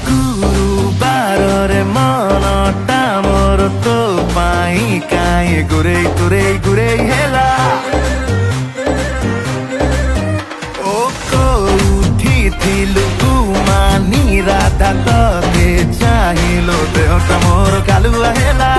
গুৰুবাৰৰে মনটা মোৰ তো পাই কাই ঘূৰে হেলা উঠিছিলো ঘুমানি ৰাধা ততে চাহিলো দেহটা মোৰ কালুৱা হেলা